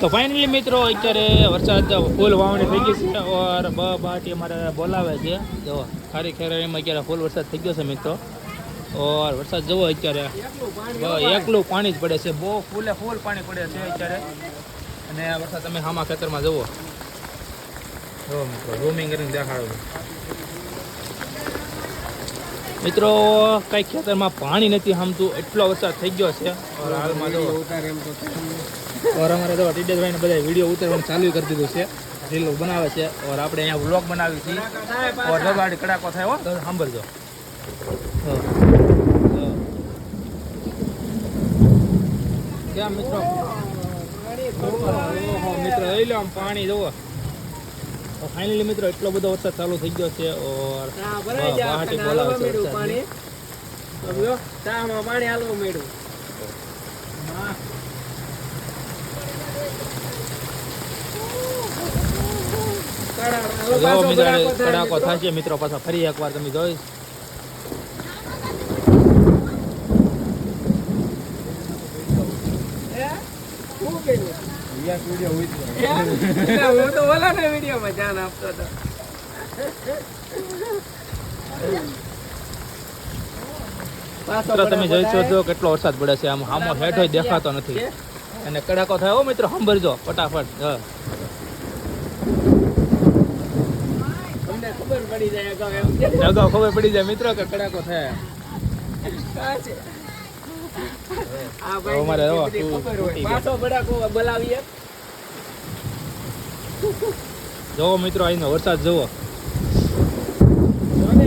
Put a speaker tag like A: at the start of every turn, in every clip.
A: तो फाइनली मित्रों अत्यारे वरसाद फूल वावणी થઈ ગઈ છે और બાટી અમારે બોલાવે છે જો ખારી ખેરાણીમાં અત્યારે ફૂલ વરસાદ થઈ ગયો છે મિત્રો और વરસાદ જવો અત્યારે એકલું પાણી જ પડે છે બહુ ફૂલે ફૂલ પાણી પડે છે અત્યારે અને આ વરસાદ તમે હામા ખેતરમાં જુઓ જો મિત્રો ઝૂમિંગ કરીને દેખાડો મિત્રો કઈ ખેતરમાં પાણી નથી હામતું એટલો વરસાદ થઈ ગયો છે और હાલમાં જો और हमारे तो टीडेश भाई ने બધા વિડિયો ઉતારવાનું ચાલુ કરી દીધું છે રીલો બનાવે છે और આપણે અહીંયા વ્લોગ બનાવી છે और રગાડી કડાકો થાય હો તો સાંભળજો ક્યાં મિત્રો મિત્રો લઈ લો આમ પાણી જોવો તો ફાઇનલી મિત્રો એટલો બધો વરસાદ ચાલુ થઈ ગયો છે और બાટી બોલાવે છે પાણી તો જો ચામાં પાણી હાલવા માંડ્યું જો મિત્રો કડાકો થશે મિત્રો પાછા ફરી એકવાર તમે જોઈ તમે જોઈ છો કેટલો વરસાદ પડે છે આમ આમો હેઠો દેખાતો નથી અને કડાકો થાય હો મિત્રો સાંભળજો ફટાફટ ખબર પડી જાય અગાઉ ખબર પડી જાય મિત્રો કે કડાકો થાય જોવો મિત્રો અહીંનો વરસાદ જોવો અને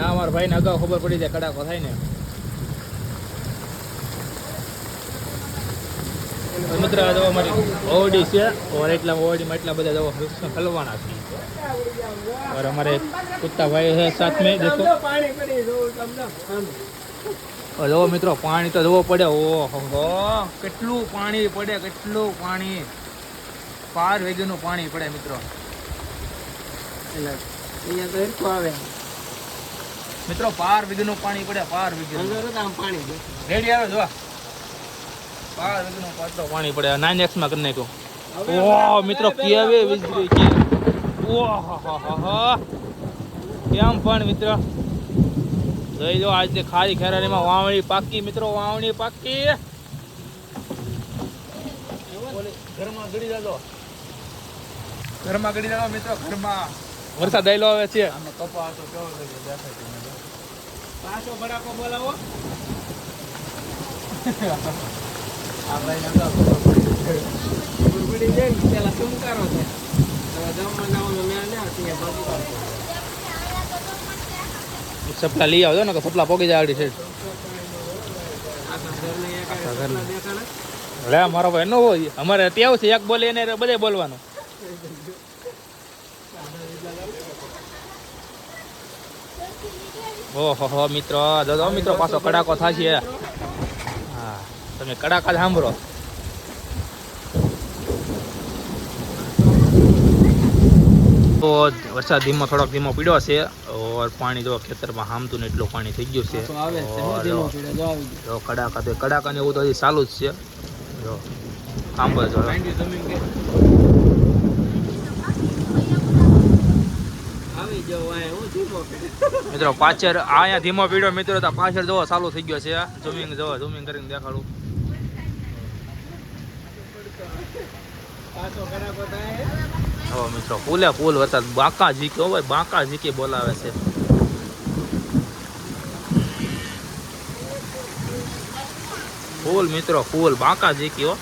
A: અમારા ભાઈ ને અગાઉ ખબર પડી જાય કડાકો થાય ને मित्र जो हमारी ओडी से और એટલા ઓડીમાં એટલા બધા જો હલવાના છે और हमारे कुत्ता भाई है साथ में देखो पानी पड़ी जो તમને और જો મિત્રો પાણી તો જોવો પડે ઓહો કેટલું પાણી પડે કેટલું પાણી પાર વેગનું પાણી પડે મિત્રો એટલે અહીંયા તો હેરકો આવે મિત્રો પાર વેગનું પાણી પડે પાર વેગનું આમ પાણી રેડી આવે જો પાણી પડે 9x માં કરી નાખ્યો ઓહ મિત્રો કેવે વીજળી કે ઓહ કેમ પણ મિત્રો જોઈ જો આજે ખારી ખેરાણીમાં વાવણી પાકી મિત્રો વાવણી પાકી ઘરમાં ગડી જાજો મિત્રો ઘરમાં વરસાદ આયલો આવે છે આનો કપા તો કેવો દેખાય છે પાછો બડાકો બોલાવો આ ભાઈ નંદા પડી જાય પેલા શું કરો છે હવે જમવાનું મેં ના ત્યાં બાજુ સપલા લઈ આવજો ને કે સપલા પોગી જાય આડી છે લે મારો ભાઈ નો હોય અમારે ટેવ છે એક બોલે એને બધે બોલવાનું ઓહો મિત્રો જો મિત્રો પાછો કડાકો થાશે હા તમે કડાકા સાંભળો તો વરસાદ થોડોક ધીમો પીડ્યો છે और પાણી જો ખેતરમાં હામતું ને એટલું પાણી થઈ ગયું છે જો કડાકા ને એવું તો હજી ચાલુ જ છે જો સાંભળજો મિત્રો પાછળ અહીંયા ધીમો પીડ્યો મિત્રો તો પાછળ જોવો ચાલુ થઈ ગયો છે ઝૂમિંગ કરીને દેખાડું હવે મિત્રો ફૂલે ફૂલ વરસાદ બાકા ઝીક્યો હોય બાકા ઝીકી બોલાવે છે ફૂલ મિત્રો ફૂલ બાકા ઝીક્યો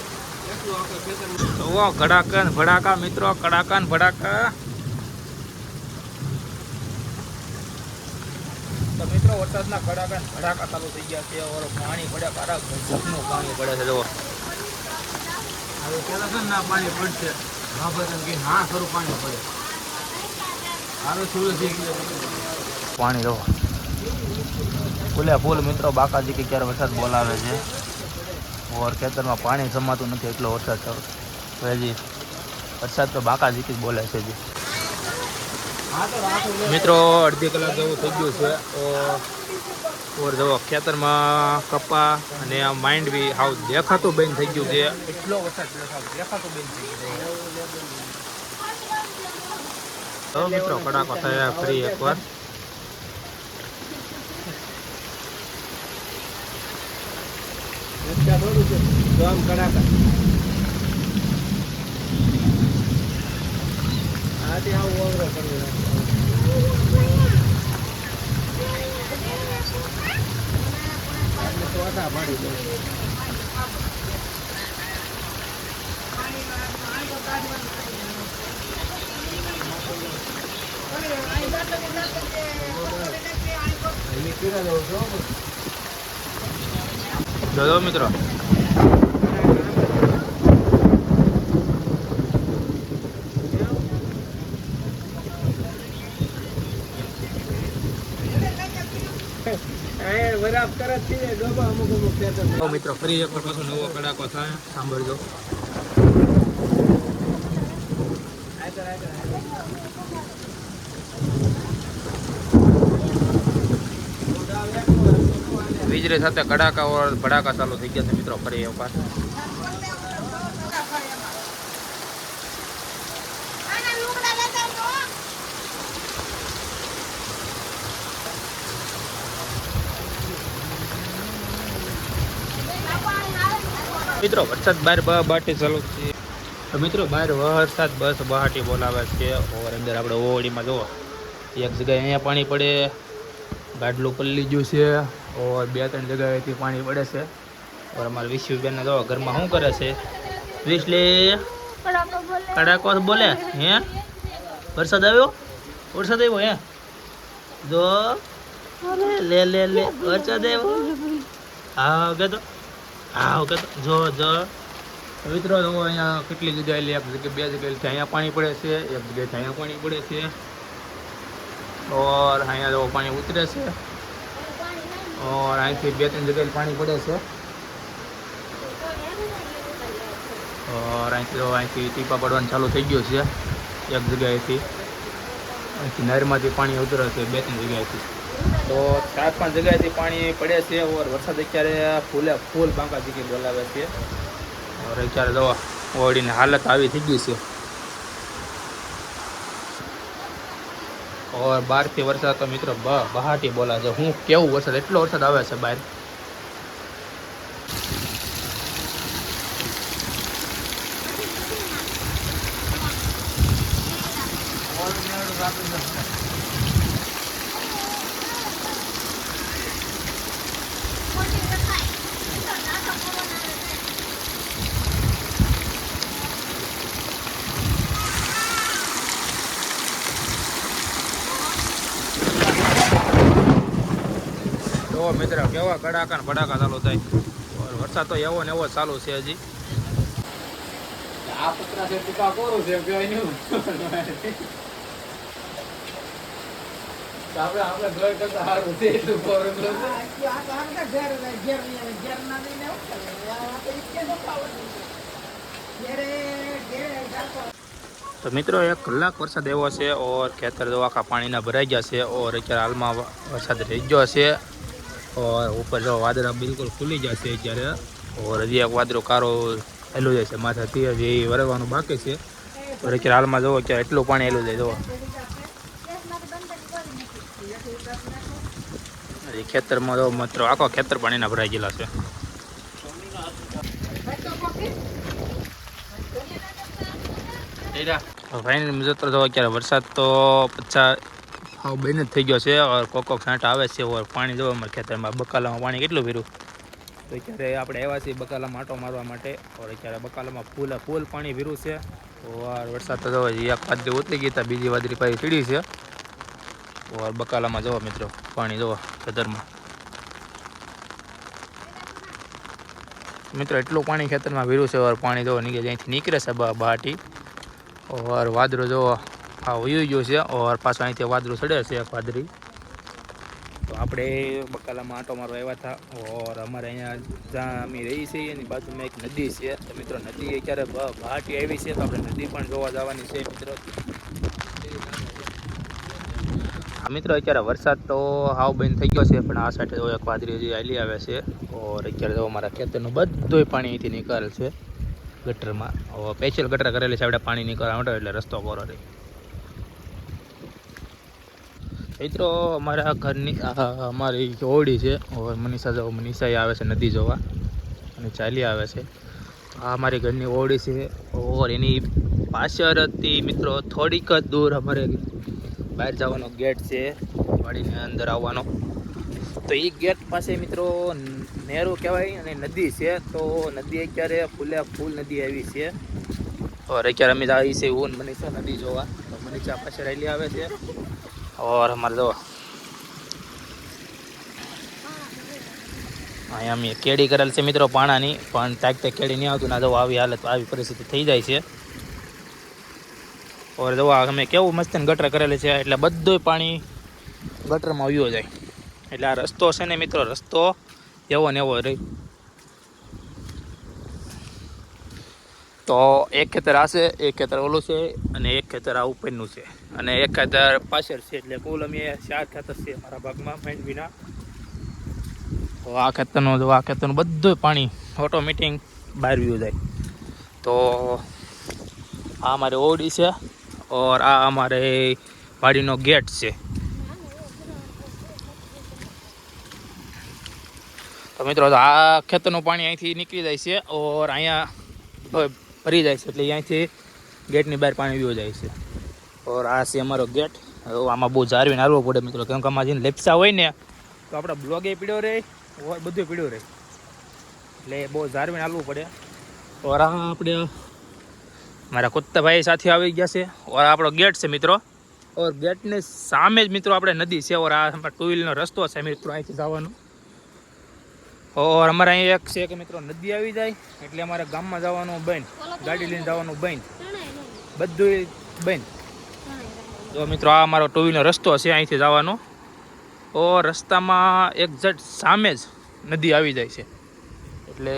A: કડાકા ને ભડાકા મિત્રો કડાકા ને ભડાકા તો મિત્રો વરસાદના કડાકા ભડાકા ચાલુ થઈ ગયા છે और પાણી પડે પારા ગજબનું પાણી પડે છે જો હવે પેલા છે ના પાણી પડશે હા ખરું પાણી પડે પાણી રહો ફૂલે ફૂલ મિત્રો બાકાજી કે ક્યારે વરસાદ બોલાવે છે और ખેતરમાં પાણી જમાતું નથી એટલો વરસાદ ચાલુ હજી વરસાદ તો બાકાજી જ બોલે છે જી મિત્રો અડધી કલાક જેવું થઈ ગયું છે તો ઓર જો ખેતરમાં કપા અને આ માઇન્ડ બી હાવ દેખાતું બંધ થઈ ગયું છે. એટલો વરસાદ દેખાતું બંધ થઈ ગયું. તો મિત્રો કડાકો થયા ફરી એકવાર. કડાકા આથી આવું ઓવરો કરી જો મિત્રો મિત્રો ફરી એક પાછો નવો કડાકો થાય સાંભળજો. વીજળી સાથે કડાકા ભડાકા ચાલુ થઈ ગયા છે મિત્રો ફરી એક વાર. મિત્રો વરસાદ બહાર બહાટી ચાલુ છે. તો મિત્રો બહાર વરસાદ બસ બહાટી બોલાવે છે. ઓર અંદર આપણે ઓવડીમાં જુઓ એક જગ્યાએ અહીંયા પાણી પડે, ગાડલું પલ્લી ગયું છે. ઓર 2-3 જગ્યાએથી પાણી પડે છે. ઓર અમારા વિશ્વબેન જો ઘરમાં શું કરે છે? વિશ્લી કડાકો બોલે હે? વરસાદ આવ્યો? વરસાદ આવ્યો હે? જો લે લે લે વરસાદ આવ્યો. હા કે તો હા ઓકે જો જો મિત્રો અહીંયા કેટલી જગ્યાએ એક જગ્યાએ 2 જગ્યાએ અહીંયા પાણી પડે છે, એક જગ્યાએ અહીંયા પાણી પડે છે. ઓર અહીંયા જો પાણી ઉતરે છે. ઓર અહીંથી 2-3 જગ્યાએ પાણી પડે છે. ઓર અહીંથી ટીપા પડવાનું ચાલુ થઈ ગયું છે એક જગ્યાએથી. અહીંથી નહેરમાંથી પાણી ઉતરે છે 2-3 જગ્યાએથી. તો 4-5 જગ્યાએથી પાણી પડે છે. ઓર વરસાદ અત્યારે ફૂલ બાંકા જગ્યાએ બોલાવે છે. ઓર અત્યારે જો ઓડીની હાલત આવી થઈ ગઈ છે. ઓર બહારથી વરસાદ તો મિત્રો બહાટી બોલા છે. હું કેવું વરસાદ, એટલો વરસાદ આવે છે બહાર. તો મિત્રો કેવા કડાકા ને ભડાકા ચાલુ થાય. વરસાદ તો એવો ને એવો ચાલુ છે હજી. આ પતરા છે ટીપા કોરું છે આપણે ઘર કરતા સારું છે એટલું કોરું તો મિત્રો 1 કલાક વરસાદ એવો છે. ઓર ખેતર તો આખા પાણીના ભરાઈ ગયા છે. ઓર અત્યારે હાલમાં વરસાદ રહી ગયો છે. ઓર ઉપર જો વાદળા બિલકુલ ખુલી જશે અત્યારે. ઓર હજી એક વાદળો કારો હેલું જાય છે માથાથી, હજી વરવાનું બાકી છે. ઓર અત્યારે હાલમાં જુઓ કે એટલું પાણી હેલું જાય. જુઓ હજી ખેતરમાં જો મિત્રો આખો ખેતર પાણીના ભરાઈ ગયેલા છે. ફાઇનલ મિત્રો જો અત્યારે વરસાદ તો 50 બંધ જ થઈ ગયો છે. ઓર કોક છાંટા આવે છે. ઓર પાણી જો અમારા ખેતરમાં બકાલામાં પાણી કેટલું ભર્યું. તો અત્યારે આપણે આવ્યા છીએ બકાલામાં આંટો મારવા માટે. ઓર અત્યારે બકાલામાં ફૂલ પાણી ભર્યું છે. ઓર વરસાદ તો જો એક વાદળી ઉતરી ગઈ, બીજી વાદળી પાછી ચડી છે. ઓર બકાલામાં જુઓ મિત્રો પાણી જુઓ ખેતરમાં. મિત્રો એટલું પાણી ખેતરમાં ભર્યું છે. ઓર પાણી જુઓ અહીંથી નીકળે છે બહાટી. ઓર વાદળો જુઓ હા ઉઈ ગયું છે. ઓર પાછું અહીંથી વાદળું ચડે છે એક વાદળી. તો આપણે બકાલામાં આંટો મારવા આવ્યા હતા. ઓર અમારે અહીંયા જ્યાં અમે રહી છીએ એની બાજુમાં એક નદી છે. તો મિત્રો નદી અત્યારે બહાટી આવી છે. તો આપણે નદી પણ જોવા જવાની છે મિત્રો. મિત્રો અત્યારે વરસાદ તો હાવ બંધ થઈ ગયો છે, પણ આ સાઈડ એક વાદળી હજી હાલી આવે છે. ઓર અત્યારે તો અમારા ખેતરનું બધું પાણી અહીંથી નીકળે છે ગટરમાં. સ્પેશિયલ ગટર કરેલી છે આપણે પાણી નીકળવા માટે, એટલે રસ્તો કોરો રહે. મિત્રો અમારા ઘરની અમારી ઓરડી છે. ઓર મનીષા આવે છે નદી જોવા અને ચાલી આવે છે. આ અમારી ઘરની ઓરડી છે. ઓર એની પાછળથી મિત્રો થોડીક જ દૂર અમારે બહાર જવાનો ગેટ છે, વાડીને અંદર આવવાનો. તો એ ગેટ પાસે મિત્રો નહેરું કહેવાય અને નદી છે. તો નદી અત્યારે ફૂલ નદી આવી છે. ઓર અત્યારે અમે આવી છે હું મનીષા નદી જોવા. તો મનીષા પાછળ રેલી આવે છે. ઓર અમારે જો અહીંયા અમે કેડી કરેલ છે મિત્રો પાણાની, પણ તાક કેડી નહીં આવતું ના. જો આવી પરિસ્થિતિ થઈ જાય છે. ઓર જો અમે કેવું મસ્ત ગટર કરેલી છે, એટલે બધું પાણી ગટરમાં આવ્યો જાય. એટલે આ રસ્તો છે ને મિત્રો, રસ્તો એવો ને એવો રહી. તો એક ખેતર આ છે, એક ખેતર ઓલું છે, અને એક ખેતર આ ઉપરનું છે, અને એક ખેતર પાછળ છે. એટલે કુલ અમે 4 ખેતર છે મારા ભાગમાં માંડવીના. તો આ ખેતરનું બધું પાણી ઓટોમેટિક બહાર વ્યૂ જાય. તો આ અમારે ઓરડી છે, ઓર આ અમારે વાડીનો ગેટ છે. તો મિત્રો આ ખેતરનું પાણી અહીંથી નીકળી જાય છે, ઓર અહીંયા ભરી જાય છે. એટલે અહીંથી ગેટની બહાર પાણી વ્યૂ જાય છે. ઓર આ છે અમારો ગેટ. આમાં બહુ જાળવીને હાલવું પડે મિત્રો, કેમ કે આમાં જેને લેપ્સા હોય ને તો આપણે બ્લોગે પીડ્યો રહે, ઓર બધું પીડ્યું રહે, એટલે બહુ જાળવીને હાલવું પડે. ઓર આ આપણે મારા કુત્તાભાઈ સાથે આવી ગયા છે. ઓર આપણો ગેટ છે મિત્રો. ઓર ગેટની સામે જ મિત્રો આપણે નદી છે. ઓર આ 2 વ્હીલનો રસ્તો છે મિત્રો અહીંથી જવાનો. ઓર અમારે અહીં એક છે કે મિત્રો નદી આવી જાય એટલે અમારે ગામમાં જવાનું બંધ, ગાડી લઈને જવાનું બંધ, બધું બંધ. તો મિત્રો આ અમારો 2 વ્હીલનો રસ્તો છે અહીંથી જવાનો. ઓર રસ્તામાં એક્ઝેક્ટ સામે જ નદી આવી જાય છે. એટલે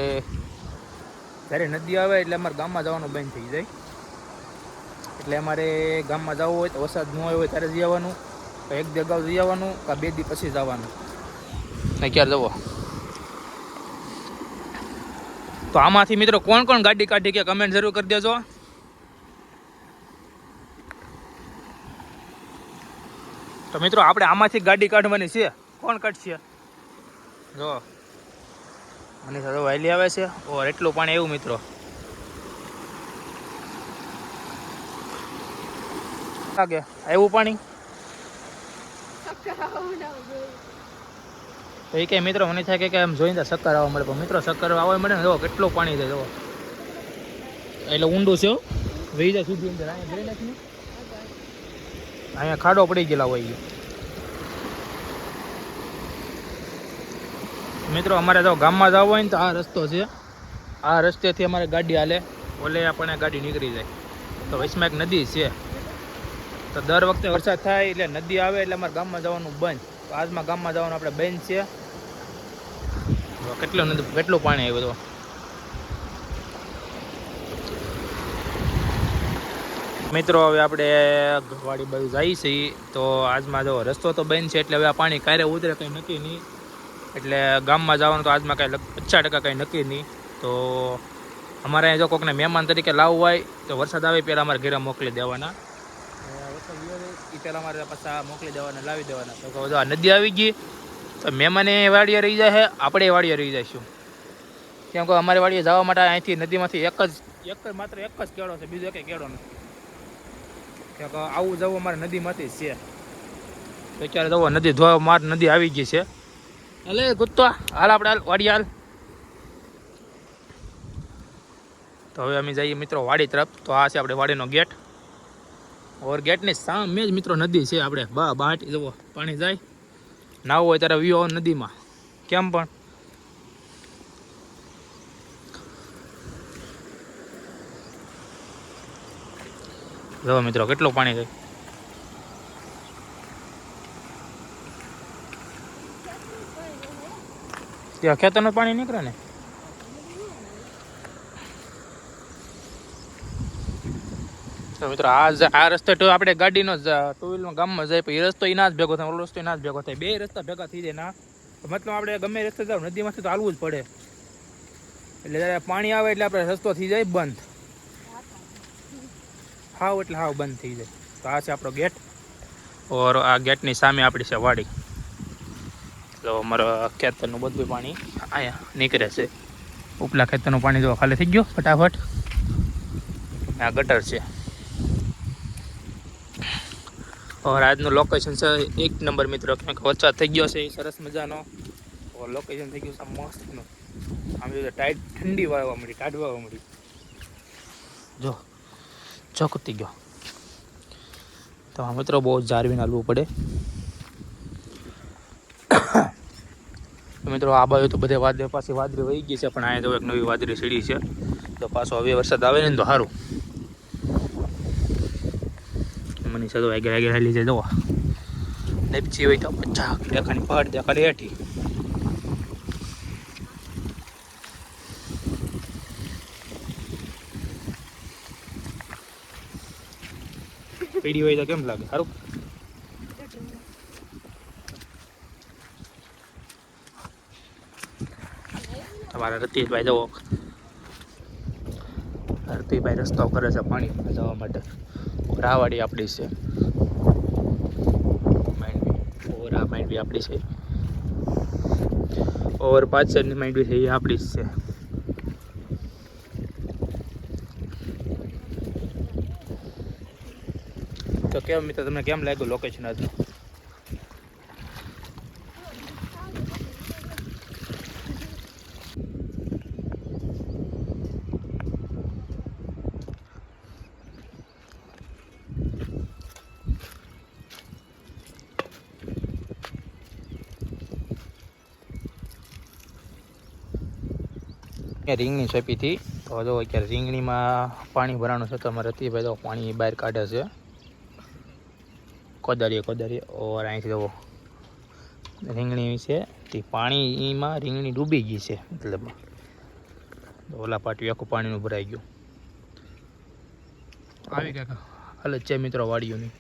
A: જ્યારે નદી આવે એટલે અમારે ગામમાં જવાનું બંધ થઈ જાય. એટલે અમારે ગામમાં જવું હોય તો વરસાદ ન આવ્યો હોય ત્યારે જઈ આવવાનું, એક દી અગાઉ જઈ આવવાનું, કાં 2 દી પછી જવાનું. ક્યારે જવો? તો આમાંથી મિત્રો કોણ કોણ ગાડી કાઢી કે કમેન્ટ જરૂર કરી દેજો. તો મિત્રો આપણે આમાંથી ગાડી કાઢવાની છે, કોણ કાઢશે? જો મને સાથે વાયલી આવે છે. ઓર એટલું પાણી એવું મિત્રો. લાગે આવ્યું પાણી તો એ કે મિત્રો મને થાય કે એમ જોઈને શક્કર આવવા મળે, પણ મિત્રો શક્કર આવવા મળે ને જો કેટલું પાણી છે. જો એટલે ઊંડું છે, વહી જાય સુધી અંદર. અહીંયા ગઈ નાખીને અહીંયા ખાડો પડી ગયેલા હોય મિત્રો. અમારે જો ગામમાં જવું હોય ને તો આ રસ્તો છે, આ રસ્તેથી અમારે ગાડી હાલે, ઓલે આપણને ગાડી નીકળી જાય. તો વચમાં એક નદી છે. તો દર વખતે વરસાદ થાય એટલે નદી આવે એટલે અમારે ગામમાં જવાનું બંધ. તો આજમાં ગામમાં જવાનું આપણે બંધ છે. કેટલું પાણી આવ્યું બધું. મિત્રો હવે આપણે વાડી બાજુ જઈએ છીએ. તો આજમાં જો રસ્તો તો બંધ છે, એટલે હવે આ પાણી ક્યારે ઉતરે કંઈ નક્કી નહીં. એટલે ગામમાં જવાનું તો આજમાં કાંઈ 50% કંઈ નક્કી નહીં. તો અમારે અહીં જો કોઈકને મહેમાન તરીકે લાવવું હોય તો વરસાદ આવે પહેલાં અમારે ઘરે મોકલી દેવાના. એ પહેલાં અમારે પાછા મોકલી દેવાના, લાવી દેવાના. તો જો આ નદી આવી ગઈ તો મહેમાને વાડીએ રહી જાય, આપણે વાડીએ રહી જઈશું. કેમ કે અમારી વાડીએ જવા માટે અહીંથી નદીમાંથી માત્ર એક જ કેળો છે, બીજો એક કેળો નથી. કેમ કે આવું જવું અમારે નદીમાંથી જ છે. તો અત્યારે જવો નદી ધોવા નદી આવી ગઈ છે. એટલે ગુત્તો હાલ આપણે વાડી હાલ. તો હવે અમે જઈએ મિત્રો વાડી તરફ. તો આ છે આપણે વાડીનો ગેટ. ઓર ગેટની સામે જ મિત્રો નદી છે. આપણે બાટી જવો પાણી જાય, નાવું હોય ત્યારે વ્યૂ નદીમાં. કેમ પણ જો મિત્રો કેટલું પાણી જાય. ત્યાં ખેતરનું પાણી નીકળે ને. તો મિત્રો આ રસ્તે તો આપણે ગાડીનો ટુ વ્હીલમાં ગામમાં જાય પછી એ રસ્તો એના જ ભેગો થાય, ઓલો રસ્તો એના જ ભેગો થાય, બે રસ્તા ભેગા થઈ જાય ના. મતલબ આપણે ગમે રસ્તે જાવ નદીમાંથી તો હાલવું જ પડે, એટલે જ્યારે પાણી આવે એટલે આપણે રસ્તો થઈ જાય બંધ, હાવ એટલે હાવ બંધ થઈ જાય. તો આ છે આપણો ગેટ, ઓર આ ગેટની સામે આપણી છે વાડી. તો અમારા ખેતરનું બધું પાણી અહીંયા નીકળે છે. ઉપલા ખેતરનું પાણી જો ખાલી થઈ ગયો ફટાફટ. આ ગટર છે. ઓર આજનું લોકેશન છે એક નંબર મિત્રો, કેમ કે વરસાદ થઈ ગયો છે એ સરસ મજાનો. ઓર લોકેશન થઈ ગયું છે મસ્તનું. આમ જો ટાઈટ ઠંડી વાળવા મળી, કાઢવા મળી. જો ચોકતી ગયો. તો આ મિત્રો બહુ જાળવીને હાલવું પડે. મિત્રો આ બાજુ તો બધે પાછી વાદળી વહી ગઈ છે, પણ અહીંયા તો એક નવી વાદળી સીડી છે. તો પાછો હવે વરસાદ આવે ને તો સારું. મને સદો આગળ આગળ હાલી જાય. જોવા લેપચી હોય તો પચાસ દેખાની પહાડ દેખાડી હેઠી. પીડી હોય તો કેમ લાગે? સારું. તમારા રતીશભાઈ જવો, રતીશભાઈ રસ્તો કરે છે પાણી જવા માટે. રાવાડી આપણી છે, ઓર આ માઇન્ડ બી આપણી છે, ઓર પાછળની માઇન્ડ બી છે એ આપણી જ છે. તો કેમ મિત્રો તમને કેમ લાગ્યું લોકેશન આજનું? રીંગણી છપી હતી, તો જો અત્યારે રીંગણીમાં પાણી ભરાણું છે. તો અમારે રતીભાઈ તો પાણી બહાર કાઢે છે કોદારીએ. ઓર અહીંથી જવો રીંગણી છે તે પાણીમાં રીંગણી ડૂબી ગઈ છે, મતલબ ઓલા પાટિયું આખું પાણીનું ભરાઈ ગયું. આવી કાંઈક હાલત છે મિત્રો વાડીઓની.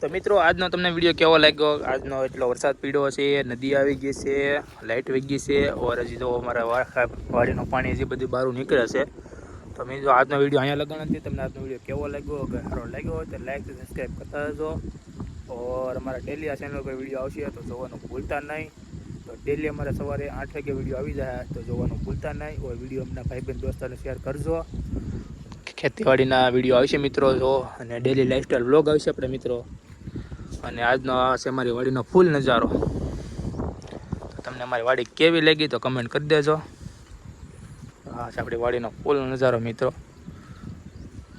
A: તો મિત્રો આજનો તમને વિડીયો કેવો લાગ્યો? આજનો એટલો વરસાદ પડ્યો છે, નદી આવી ગઈ છે, લાઇટ વહી ગઈ છે, ઓર હજી તો અમારા વાડીનું પાણી હજી બધું બહાર નીકળે છે. તો મિત્રો આજનો વિડીયો અહીંયા લગાવવાનો નથી. તમને આજનો વિડીયો કેવો લાગ્યો? અગર સારો લાગ્યો હોય તો લાઈક સબસ્ક્રાઈબ કરતા રહેજો. ઓર અમારા ડેલી આ ચેનલ પર વિડીયો આવશે તો જોવાનું ભૂલતા નહીં. તો ડેલી અમારે સવારે 8 વાગે વિડીયો આવી જાય તો જોવાનું ભૂલતા નહીં. ઓર વિડીયો અમના ભાઈ બહેન દોસ્તારને શેર કરજો. ખેતીવાડીના વિડીયો આવશે મિત્રો જો, અને ડેલી લાઈફસ્ટાઈલ વ્લોગ આવશે આપણે મિત્રો. અને આજનો આ છે મારી વાડીનો ફૂલ નજારો. તો તમને અમારી વાડી કેવી લાગી તો કમેન્ટ કરી દેજો. આ છે આપણી વાડીનો ફૂલ નજારો મિત્રો.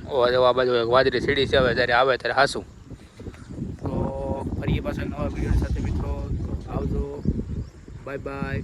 A: આ બાજુ એક વાદળી સીડી છે, હવે જ્યારે આવે ત્યારે હાસું. તો ફરી પાછા નવા વિડીયો સાથે મિત્રો આવજો. Bye bye.